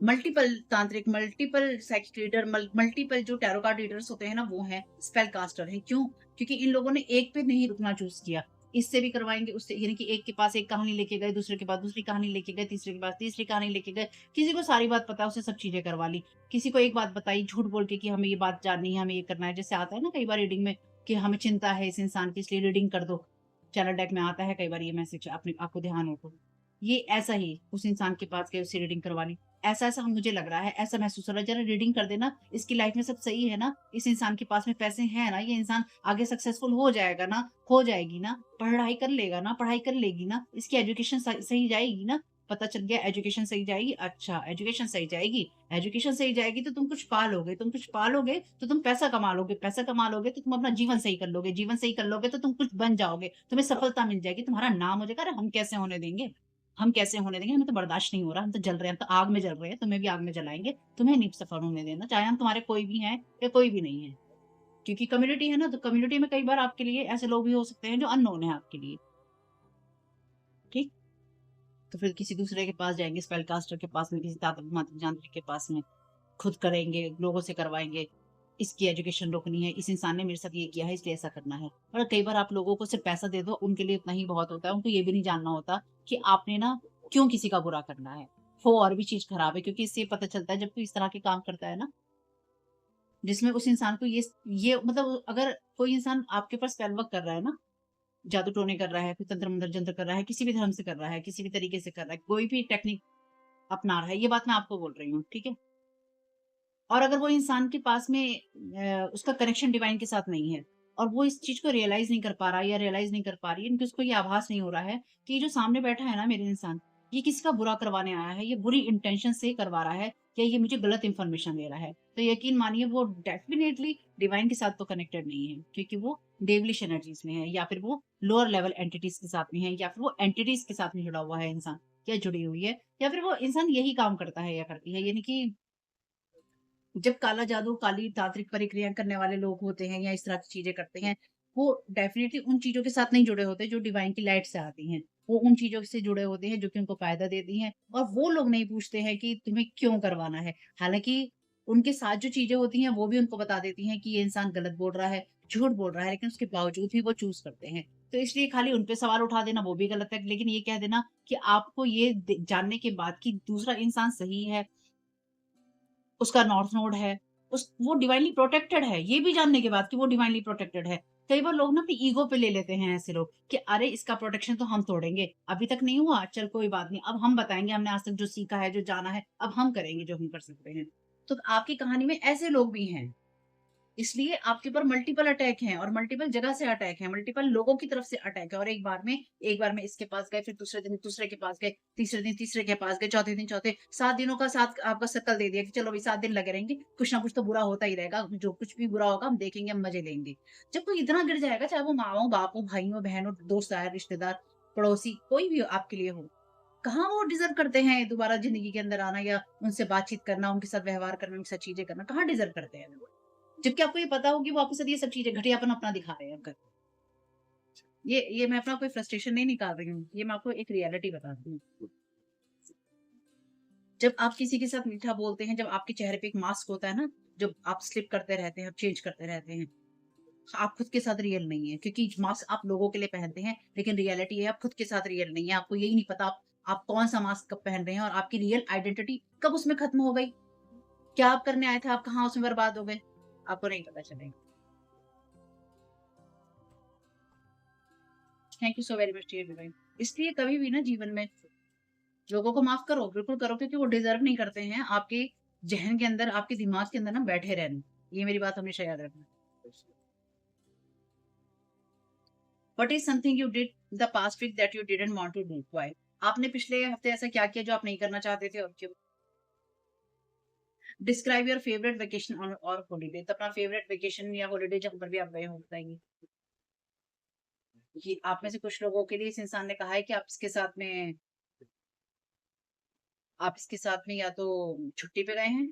मल्टीपल तांत्रिक, मल्टीपल साइकिक रीडर, मल्टीपल जो टैरो कार्ड रीडर्स होते हैं ना, वो हैं स्पेल कास्टर है। क्यों? क्योंकि इन लोगों ने एक पे नहीं रुकना चूज किया, इससे भी करवाएंगे, उससे, यानी कि एक के पास एक कहानी लेके गए, दूसरे के पास दूसरी कहानी लेके गए, तीसरे के पास तीसरी कहानी लेके गए। किसी को सारी बात पता है, उसे सब चीजें करवा ली। किसी को एक बात बताई झूठ बोल के कि हमें ये बात जाननी है, हमें ये करना है। जैसे आता है ना कई बार रीडिंग में कि हमें चिंता है इस इंसान की, इसलिए रीडिंग कर दो। चैनल डेक में आता है कई बार ये मैसेज, अपने आपको ध्यान हो तो। ये ऐसा ही उस इंसान के पास गए, उससे रीडिंग करवानी। ऐसा-ऐसा मुझे लग रहा है, ऐसा महसूस हो रहा है, ज़रा रीडिंग कर देना, इसकी लाइफ में सब सही है ना, इस इंसान के पास में पैसे हैं ना, ये इंसान आगे सक्सेसफुल हो जाएगा ना, हो जाएगी ना, पढ़ाई कर लेगा ना, पढ़ाई कर लेगी ना, इसकी एजुकेशन सही जाएगी ना। पता चल गया एजुकेशन सही जाएगी, अच्छा एजुकेशन सही जाएगी, एजुकेशन सही जाएगी तो तुम कुछ पालोगे, तुम कुछ पालोगे तो तुम पैसा कमा लोगे, पैसा कमा लोगे तो तुम अपना जीवन सही कर लोगे, जीवन सही कर लोगे तो तुम कुछ बन जाओगे, तुम्हें सफलता मिल जाएगी, तुम्हारा नाम हो जाएगा। अरे हम कैसे होने देंगे? हम कैसे होने देंगे? हमें तो बर्दाश्त नहीं हो रहा, हम तो जल रहे हैं, हम तो आग में जल रहे हैं, तुम्हें भी आग में जलाएँगे, तुम्हें नहीं सफल होने देना, चाहे हम तुम्हारे कोई भी हैं या कोई भी नहीं है। क्योंकि कम्युनिटी है ना, तो कम्युनिटी में कई बार आपके लिए ऐसे लोग भी हो सकते हैं जो अननोन है आपके लिए, ठीक? तो फिर किसी दूसरे के पास जाएँगे, स्पेल कास्टर के पास में, किसी तांत्रिक मांत्रिक के पास में, खुद करेंगे, लोगों से करवाएँगे। इसकी एजुकेशन रोकनी है, इस इंसान ने मेरे साथ ये किया है इसलिए ऐसा करना है। और कई बार आप लोगों को सिर्फ़ पैसा दे दो, उनके लिए इतना ही बहुत होता है। उनको ये भी नहीं जानना होता कि आपने ना क्यों किसी का बुरा करना है। वो और भी चीज़ खराब है, क्योंकि इससे पता चलता है जब कोई इस तरह के काम करता है ना, जिसमें उस इंसान को ये मतलब, अगर कोई इंसान आपके ऊपर स्पेल वर्क कर रहा है ना, जादू टोने कर रहा है, कोई तंत्र मंत्र जंत्र कर रहा है, किसी भी धर्म से कर रहा है, किसी भी तरीके से कर रहा है, कोई भी टेक्निक अपना रहा है, ये बात मैं आपको बोल रही हूँ, ठीक है? और अगर वो इंसान के पास में उसका कनेक्शन डिवाइन के साथ नहीं है और वो इस चीज़ को रियलाइज़ नहीं कर पा रहा है या रियलाइज़ नहीं कर पा रही है, क्योंकि उसको ये आभास नहीं हो रहा है कि ये जो सामने बैठा है ना मेरे इंसान, ये किसी का बुरा करवाने आया है, ये बुरी इंटेंशन से करवा रहा है या ये मुझे गलत इन्फॉर्मेशन दे रहा है। तो यकीन मानिए वो डेफ़िनिटली डिवाइन के साथ तो कनेक्टेड नहीं है, क्योंकि वो डेविलिश एनर्जीज़ में है, या फिर वो लोअर लेवल एंटिटीज़ के साथ में है, या फिर वो एंटिटीज़ के साथ में जुड़ा हुआ है इंसान, या जुड़ी हुई है, या फिर वो इंसान यही काम करता है या करती है। यानी कि जब काला जादू, काली तांत्रिक प्रक्रियाएँ करने वाले लोग होते हैं या इस तरह की चीज़ें करते हैं, वो डेफ़िनिटली उन चीज़ों के साथ नहीं जुड़े होते जो डिवाइन की लाइट से आती हैं। वो उन चीज़ों से जुड़े होते हैं जो कि उनको फ़ायदा देती हैं, और वो लोग नहीं पूछते हैं कि तुम्हें क्यों करवाना है। हालाँकि उनके साथ जो चीज़ें होती हैं वो भी उनको बता देती हैं कि ये इंसान गलत बोल रहा है, झूठ बोल रहा है, लेकिन उसके बावजूद भी वो चूज़ करते हैं। तो इसलिए खाली उन पे सवाल उठा देना वो भी गलत है, लेकिन ये कह देना कि आपको ये जानने के बाद कि दूसरा इंसान सही है, उसका नॉर्थ नोड है, उस वो डिवाइनली प्रोटेक्टेड है, ये भी जानने के बाद कि वो डिवाइनली प्रोटेक्टेड है। कई बार लोग ना अपनी ईगो पे ले लेते हैं ऐसे लोग कि अरे इसका प्रोटेक्शन तो हम तोड़ेंगे, अभी तक नहीं हुआ, चल कोई बात नहीं, अब हम बताएँगे, हमने आज तक जो सीखा है, जो जाना है, अब हम करेंगे जो हम कर सकते हैं। तो आपकी कहानी में ऐसे लोग भी हैं। इसलिए आपके ऊपर मल्टीपल अटैक हैं और मल्टीपल जगह से अटैक है, मल्टीपल लोगों की तरफ से अटैक है, और एक बार में इसके पास गए, फिर दूसरे दिन दूसरे के पास गए, तीसरे दिन तीसरे के पास गए, चौथे दिन चौथे, 7 दिनों का साथ आपका सर्कल दे दिया कि चलो अभी 7 दिन लगे रहेंगे, कुछ ना कुछ तो बुरा होता ही रहेगा, जो कुछ भी बुरा होगा हम देखेंगे, हम मज़े लेंगे। जब कोई इतना गिर जाएगा, चाहे वो माँ हो, बाप हो, भाई हो, बहन हो, दोस्त यार, रिश्तेदार, पड़ोसी, कोई भी हो आपके लिए हो, कहाँ वो डिज़र्व करते हैं दोबारा ज़िंदगी के अंदर आना या उनसे बातचीत करना, उनके साथ व्यवहार करना, उनके साथ चीज़ें करना, कहाँ डिज़र्व करते हैं वो? जबकि आपको ये पता हो कि वो आपके साथ ये सब चीज़ें घटियापन अपना दिखा रहे हैं कर। ये मैं अपना कोई फ्रस्ट्रेशन नहीं निकाल रही हूँ, ये मैं आपको एक रियलिटी बता रही हूँ। जब आप किसी के साथ मीठा बोलते हैं, जब आपके चेहरे पे एक मास्क होता है ना, जब आप स्लिप करते रहते हैं, आप चेंज करते रहते हैं, आप खुद के साथ रियल नहीं है, क्योंकि मास्क आप लोगों के लिए पहनते हैं, लेकिन रियलिटी है आप खुद के साथ रियल नहीं है। आपको यही नहीं पता आप कौन-सा मास्क कब पहन रहे हैं और आपकी रियल आइडेंटिटी कब उसमें खत्म हो गई। क्या आप करने आए थे, आप कहाँ उसमें बर्बाद हो गए, आपको नहीं पता चलेगा। Thank you so very much dear divine. इसलिए कभी भी ना जीवन में लोगों को माफ करो, बिल्कुल करो, क्योंकि वो डिजर्व नहीं करते हैं आपके ज़हन के अंदर, आपके दिमाग के अंदर ना बैठे रहने। ये मेरी बात हमेशा याद रखना। What is something you did the past week that you didn't want to do? Why? आपने पिछले हफ्ते ऐसा क्या किया जो आप नहीं करना चाहते थे और क्यों? डिस्क्राइब योर फेवरेट वेकेशन और हॉलिडे। तो अपना फेवरेट वेकेशन या हॉलिडे जहाँ पर भी आप गए हो बताइए। ये आप में से कुछ लोगों के लिए इस इंसान ने कहा है कि आप इसके साथ में या तो छुट्टी पे गए हैं,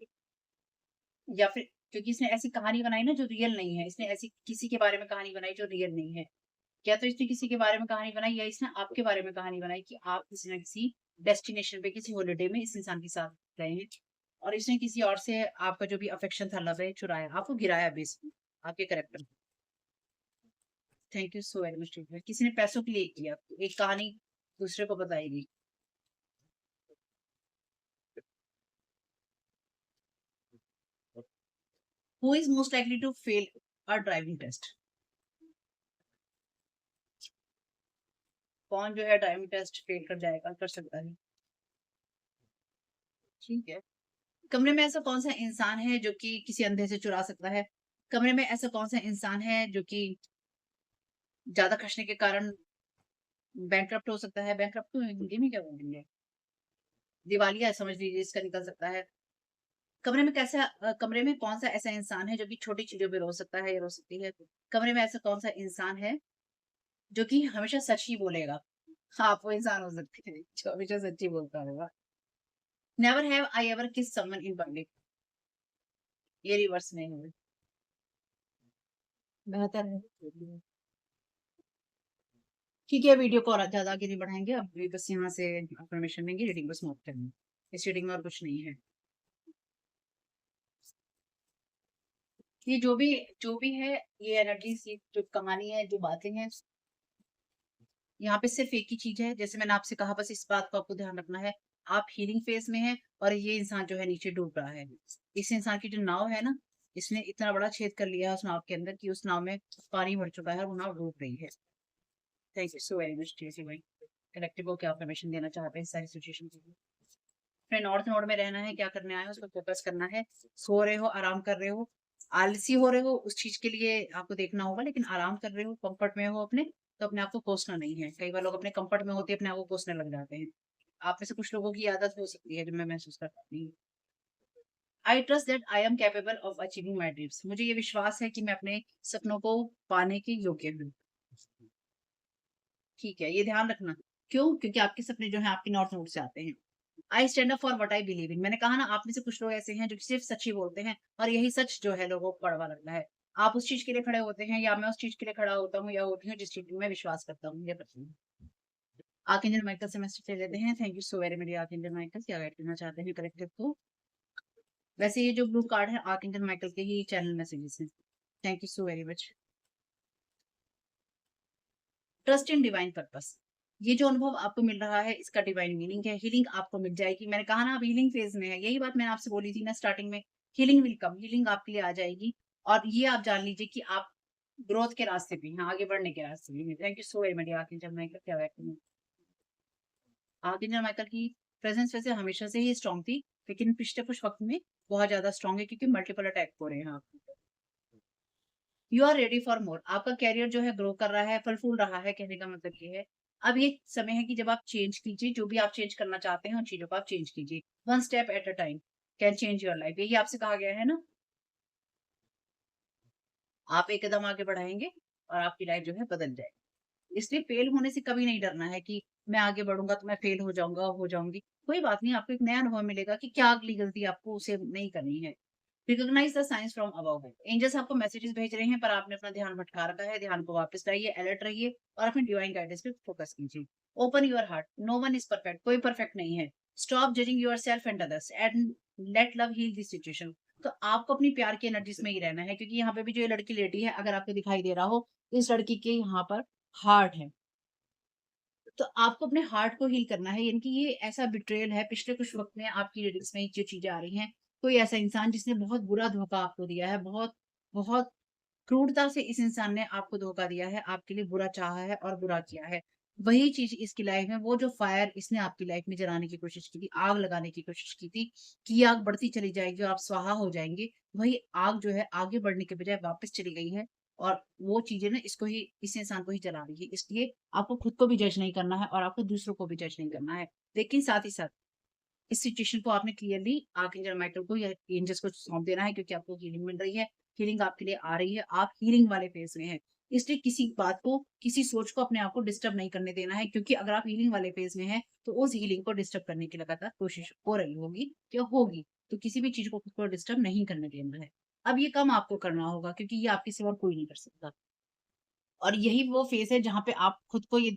या फिर क्योंकि इसने ऐसी कहानी बनाई ना जो रियल नहीं है। इसने ऐसी किसी के बारे में कहानी बनाई जो रियल नहीं है। या तो इसने किसी के बारे में कहानी बनाई या इसने आपके बारे में कहानी बनाई कि आप किसी न किसी डेस्टिनेशन पे, किसी हॉलिडे में इस इंसान के साथ गए हैं। और इसने किसी और से आपका जो भी अफेक्शन था, लव है, चुराया, आपको गिराया बेस आपके character. Thank you so very much. किसी ने पैसों के लिए किया, एक कहानी दूसरे को बताएगी। Who is most likely to fail a driving test? कौन जो है ड्राइविंग टेस्ट फेल कर जाएगा, कर सकता है? ठीक है। कमरे में ऐसा कौन सा इंसान है जो कि किसी अंधे से चुरा सकता है? कमरे में ऐसा कौन सा इंसान है जो कि ज्यादा खर्चने के कारण बैंकरप्ट हो सकता है? बैंकरप्ट को हिंदी में क्या बोलेंगे? दिवालिया समझ लीजिए, इसका निकल सकता है। कमरे में कौन सा ऐसा इंसान है जो कि छोटी चीजों पे रो सकता है या रो सकती है? कमरे में ऐसा कौन सा इंसान है जो कि हमेशा सच ही बोलेगा? हाँ, आप वो इंसान हो सकते हैं जो हमेशा सच ही बोलता होगा। नेवर हैव आई एवर किस समवन इन पब्लिक। ये रिवर्स में है। बेहतर है। ठीक है, वीडियो को और ज्यादा आगे नहीं बढ़ाएंगे, अब भी बस यहाँ से इन्फॉर्मेशन लेंगे, रीडिंग को समाप्त करेंगे। इस रीडिंग में और कुछ नहीं है। ये जो भी है, ये एनर्जी, ये जो कहानी है, जो बातें हैं, यहाँ पे सिर्फ एक ही चीज है, जैसे मैंने आपसे कहा, बस इस बात को आपको ध्यान रखना है। आप हीलिंग फेज में हैं और ये इंसान जो है नीचे डूब रहा है। इस इंसान की जो नाव है ना, इसने इतना बड़ा छेद कर लिया है उस नाव के अंदर कि उस नाव में पानी भर चुका है और वो नाव डूब रही है। Thank you so very much TC भाई। कलेक्टिव को क्या इन्फॉर्मेशन देना चाहते हैं इस सारी सिचुएशन के लिए? अपने नॉर्थ नोड में रहना है, क्या करने आए हो उस पर फोकस करना है। सो रहे हो, आराम कर रहे हो, आलसी हो रहे हो, उस चीज के लिए आपको देखना होगा, लेकिन आराम कर रहे हो, कंफर्ट में हो अपने, तो अपने आप को कोसना नहीं है। कई बार लोग अपने कंफर्ट में होते हैं, अपने आप को कोसने लग जाते हैं। आप में से कुछ लोगों की आदत हो सकती है जो मैं महसूस कर पाती हूँ। I trust that I am capable of achieving my dreams. मुझे ये विश्वास है कि मैं अपने सपनों को पाने के योग्य हूँ। ठीक है, ये ध्यान रखना। क्यों? क्योंकि आपके सपने जो है आपके नॉर्थ नोड से आते हैं। I stand up for what I believe in. मैंने कहा ना, आप में से कुछ लोग ऐसे हैं जो कि सिर्फ सच ही बोलते हैं और यही सच जो है लोगों को कड़वा लगता है। आप उस चीज के लिए खड़े होते हैं या मैं उस चीज के लिए खड़ा होता हूँ या होती हूँ जिस चीज में मैं विश्वास करता हूँ, ये पता नहीं। आर्कएंजल माइकल से मैसेज ले लेते हैं। Thank you so very much archangel Michael, क्या गाइड करना चाहते हैं कलेक्टिव को? वैसे ये जो ब्लू कार्ड है आर्कएंजल माइकल के ही चैनल मैसेजेस हैं। Thank you so very much. Trust in divine purpose. ये जो अनुभव आपको मिल रहा है इसका डिवाइन मीनिंग है। हीलिंग आपको मिल जाएगी। मैंने कहा ना, आप हीलिंग फेज में है, यही बात मैंने आपसे बोली थी ना स्टार्टिंग में। हीलिंग विल कम, हीलिंग आपके लिए आ जाएगी। और ये आप जान लीजिए कि आप ग्रोथ के रास्ते पे हैं, आगे बढ़ने के रास्ते पे हैं। Thank you so very much archangel Michael, क्या बात है। आर्कएंजल माइकल की प्रेजेंस वैसे हमेशा से ही स्ट्रांग थी, लेकिन पिछले कुछ वक्त में बहुत ज्यादा स्ट्रांग है क्योंकि मल्टीपल अटैक हो रहे हैं आप। You are ready for more. आपका कैरियर जो है ग्रो कर रहा है, फल फूल रहा है, कहने का मतलब ये है। अब ये समय है कि जब आप चेंज कीजिए, जो भी आप चेंज करना चाहते हैं उन चीजों को आप चेंज कीजिए। One step at a time can change your life, यही आपसे कहा गया है ना। आप एक कदम आगे बढ़ाएंगे और आपकी लाइफ जो है बदल जाएगी। इसलिए फेल होने से कभी नहीं डरना है कि मैं आगे बढ़ूंगा तो मैं फेल हो जाऊंगा, हो जाऊंगी। कोई बात नहीं, आपको एक नया अनुभव मिलेगा कि क्या अगली गलती आपको उसे नहीं करनी है। Recognise the signs from above. Angels आपको मैसेजेस भेज रहे हैं पर आपने अपना ध्यान भटका रखा है। ध्यान को वापस लाइए, अलर्ट रहिए और अपने डिवाइन गाइडेंस पे फोकस कीजिए। Open your heart, no one is perfect, कोई परफेक्ट नहीं है। Stop judging yourself and others and let love heal this situation. तो आपको अपनी प्यार की एनर्जीज में ही रहना है, क्योंकि यहाँ पे भी जो ये लड़की लेटी है, अगर आपको दिखाई दे रहा हो, इस लड़की के यहाँ पर हार्ट है। तो आपको अपने हार्ट को हील करना है, यानी कि ये ऐसा बिट्रेयल है पिछले कुछ वक्त में आपकी रीडिंग्स में जो चीजें आ रही हैं। कोई ऐसा इंसान जिसने बहुत बुरा धोखा आपको दिया है, बहुत बहुत क्रूरता से इस इंसान ने आपको धोखा दिया है, आपके लिए बुरा चाहा है और बुरा किया है। वही चीज इसकी लाइफ में, वो जो फायर इसने आपकी लाइफ में जलाने की कोशिश की थी, आग लगाने की कोशिश की थी कि ये आग बढ़ती चली जाएगी और आप स्वाहा हो जाएंगे, वही आग जो है आगे बढ़ने के बजाय वापस चली गई है। और वो चीजें ना इसको ही, इस इंसान को ही जला रही है। इसलिए आपको खुद को भी जज नहीं करना है और आपको दूसरों को भी जज नहीं करना है। लेकिन साथ ही साथ इस सिचुएशन को आपने क्लियरली आर्कएंजल माइकल को या एंजल्स को सौंप देना है, क्योंकि आपको हीलिंग मिल रही है। हीलिंग आपके लिए आ रही है, आप हीलिंग वाले फेज में हैं। इसलिए किसी बात को, किसी सोच को अपने आप को डिस्टर्ब नहीं करने देना है, क्योंकि अगर आप हीलिंग वाले फेज में हैं तो उस हीलिंग को डिस्टर्ब करने की लगातार कोशिश हो रही होगी या होगी। तो किसी भी चीज को खुद को डिस्टर्ब नहीं करने देना है। अब ये कम आपको करना होगा क्योंकि ये आपके सिवा कोई नहीं कर सकता। और यही वो फेज़ है जहाँ पे आप खुद को ये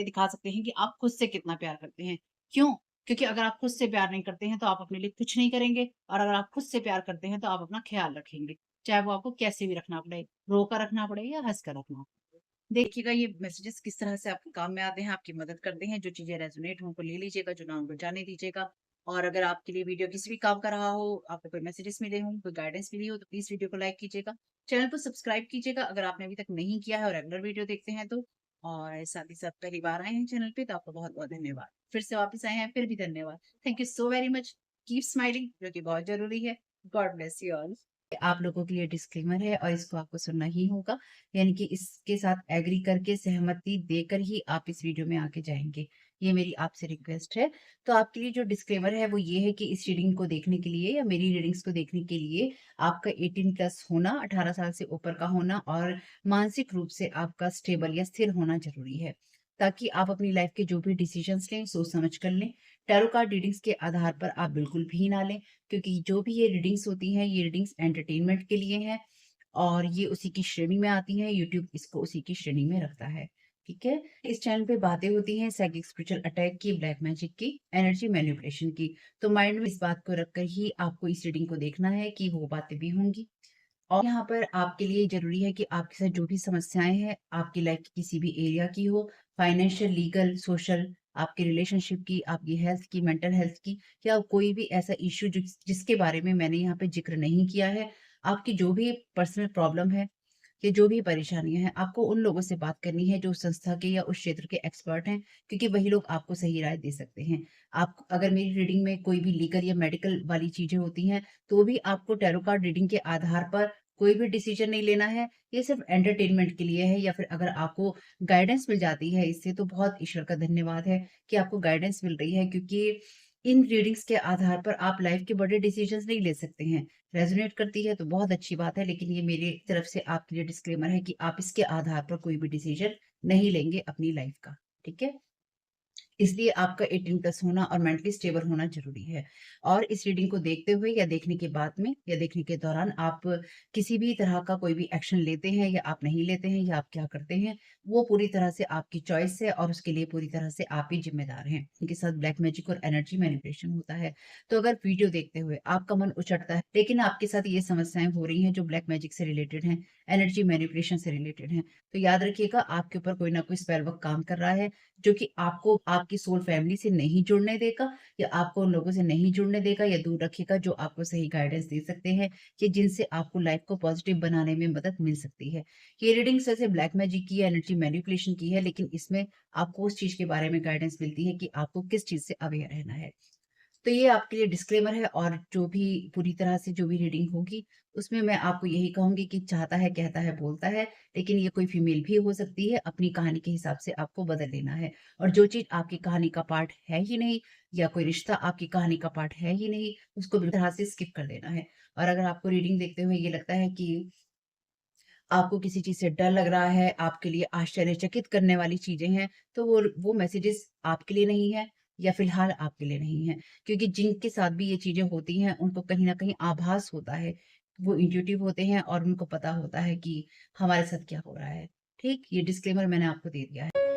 दिखा सकते हैं कि आप खुद से कितना प्यार करते हैं। क्यों? क्योंकि अगर आप खुद से प्यार नहीं करते हैं, तो आप अपने लिए कुछ नहीं करेंगे, और अगर आप खुद से प्यार करते हैं, तो आप अपना ख़्याल रखेंगे, चाहे वो आपको कैसे भी रखना पड़े, रो कर रखना पड़े या हँस कर रखना पड़े। देखिएगा ये मैसेजेस किस तरह से आपके काम में आते हैं, आपकी मदद करते हैं, जो चीज़ें रेज़ोनेट हों उनको ले लीजिएगा, जो ना उनको जाने दीजिएगा। और अगर आपके लिए वीडियो किसी भी काम का रहा हो, आपको कोई मैसेजेस मिले हों, कोई गाइडेंस मिली हो, तो प्लीज़ वीडियो को लाइक कीजिएगा। चैनल को सब्सक्राइब कीजिएगा अगर आपने अभी तक नहीं किया है और रेगुलर वीडियो देखते हैं तो। और साथ ही साथ पहली बार आए हैं चैनल पे, तो आपका बहुत-बहुत धन्यवाद। फिर से वापस आए हैं, फिर भी धन्यवाद। Thank you so very much. Keep smiling, जो कि बहुत ज़रूरी है। God bless you all. आप लोगों के लिए डिस्क्लेमर है और इसको आपको सुनना ही होगा, यानी कि इसके साथ एग्री करके सहमति देकर ही आप इस वीडियो में आगे जाएँगे। ये मेरी आपसे रिक्वेस्ट है। तो आपके लिए जो डिस्क्लेमर है वो ये है कि इस रीडिंग को देखने के लिए या मेरी रीडिंग्स को देखने के लिए आपका 18 प्लस होना, 18 साल से ऊपर का होना और मानसिक रूप से आपका स्टेबल या स्थिर होना ज़रूरी है। ताकि आप अपनी लाइफ़ के जो भी डिसीज़न्स लें, सोच समझ कर लें। टैरो कार्ड रीडिंग्स के आधार पर आप बिल्कुल भी ना लें, क्योंकि जो भी ये रीडिंग्स होती हैं, ये रीडिंग्स एंटरटेनमेंट के लिए हैं और ये उसी की श्रेणी में आती हैं, यूट्यूब इसको उसी की श्रेणी में रखता है, ठीक है? इस चैनल पे बातें होती हैं साइकिक स्पिरिचुअल अटैक की, ब्लैक मैजिक की, एनर्जी मैनिपुलेशन की, तो माइंड में इस बात को रखकर ही आपको इस रीडिंग को देखना है कि वो बातें भी होंगी। और यहाँ पर आपके लिए ज़रूरी है कि आपके साथ जो भी समस्याएँ हैं, आपकी लाइफ़ की किसी भी एरिया की हो, फाइनेंशियल, लीगल, सोशल, आपके रिलेशनशिप की, आपकी हेल्थ की, मेंटल हेल्थ की या कोई भी ऐसा इश्यू जिसके बारे में मैंने यहाँ पे ज़िक्र नहीं किया है, आपकी जो भी पर्सनल प्रॉब्लम है या जो भी परेशानियाँ हैं, आपको उन लोगों से बात करनी है जो उस संस्था के या उस क्षेत्र के एक्सपर्ट हैं, क्योंकि वही लोग आपको सही राय दे सकते हैं। आप अगर मेरी रीडिंग में कोई भी लीगल या मेडिकल वाली चीज़ें होती हैं, तो भी आपको टैरो कार्ड रीडिंग के आधार पर कोई भी डिसीजन नहीं लेना है। ये सिर्फ़ एंटरटेनमेंट के लिए है, या फिर अगर आपको गाइडेंस मिल जाती है इससे, तो बहुत ईश्वर का धन्यवाद है कि आपको गाइडेंस मिल रही है, क्योंकि इन रीडिंग्स के आधार पर आप लाइफ़ के बड़े डिसीजंस नहीं ले सकते हैं। रेज़ोनेट करती है तो बहुत अच्छी बात है, लेकिन ये मेरी तरफ से आपके लिए डिस्क्लेमर है कि आप इसके आधार पर कोई भी डिसीजन नहीं लेंगे अपनी लाइफ़ का, ठीक है? इसलिए आपका 18 प्लस होना और मेंटली स्टेबल होना ज़रूरी है। और इस रीडिंग को देखते हुए या देखने के बाद में या देखने के दौरान आप किसी भी तरह का कोई भी एक्शन लेते हैं या आप नहीं लेते हैं या आप क्या करते हैं, वो पूरी तरह से आपकी चॉइस है और उसके लिए पूरी तरह से आप ही ज़िम्मेदार हैं। इनके साथ ब्लैक मैजिक और एनर्जी मैनिपुलेशन होता है। तो अगर वीडियो देखते हुए आपका मन उचटता है, लेकिन आपके साथ ये समस्याएँ हो रही हैं जो ब्लैक मैजिक से रिलेटेड हैं, एनर्जी मैनिपुलेशन से रिलेटेड हैं, तो याद रखिएगा आपके ऊपर कोई ना कोई स्पेल वर्क काम कर रहा है, जो कि आपको आपकी सोल फैमिली से नहीं जुड़ने देगा या आपको उन लोगों से नहीं जुड़ने देगा या दूर रखेगा जो आपको सही गाइडेंस दे सकते हैं कि जिनसे आपको लाइफ को पॉजिटिव बनाने में मदद मिल सकती है। ये रीडिंग्स वैसे ब्लैक मैजिक की है, एनर्जी मैनिपुलेशन की है, लेकिन इसमें आपको उस चीज़ के बारे में गाइडेंस मिलती है कि आपको किस चीज़ से अवेयर रहना है। तो ये आपके लिए डिस्क्लेमर है, और जो भी पूरी तरह से जो भी रीडिंग होगी, उसमें मैं आपको यही कहूँगी कि चाहता है, कहता है, बोलता है, लेकिन ये कोई फीमेल भी हो सकती है, अपनी कहानी के हिसाब से आपको बदल लेना है। और जो चीज़ आपकी कहानी का पार्ट है ही नहीं या कोई रिश्ता आपकी कहानी का पार्ट है ही नहीं, उसको बिल्कुल तरह से स्किप कर देना है। और अगर आपको रीडिंग देखते हुए ये लगता है कि आपको किसी चीज़ से डर लग रहा है, आपके लिए आश्चर्यचकित करने वाली चीज़ें हैं, तो वो मैसेजेस आपके लिए नहीं है या फ़िलहाल आपके लिए नहीं है। क्योंकि जिनके साथ भी ये चीज़ें होती हैं, उनको कहीं न कहीं आभास होता है। वो इंट्यूटिव होते हैं और उनको पता होता है कि हमारे साथ क्या हो रहा है। ठीक? ये डिस्क्लेमर मैंने आपको दे दिया है।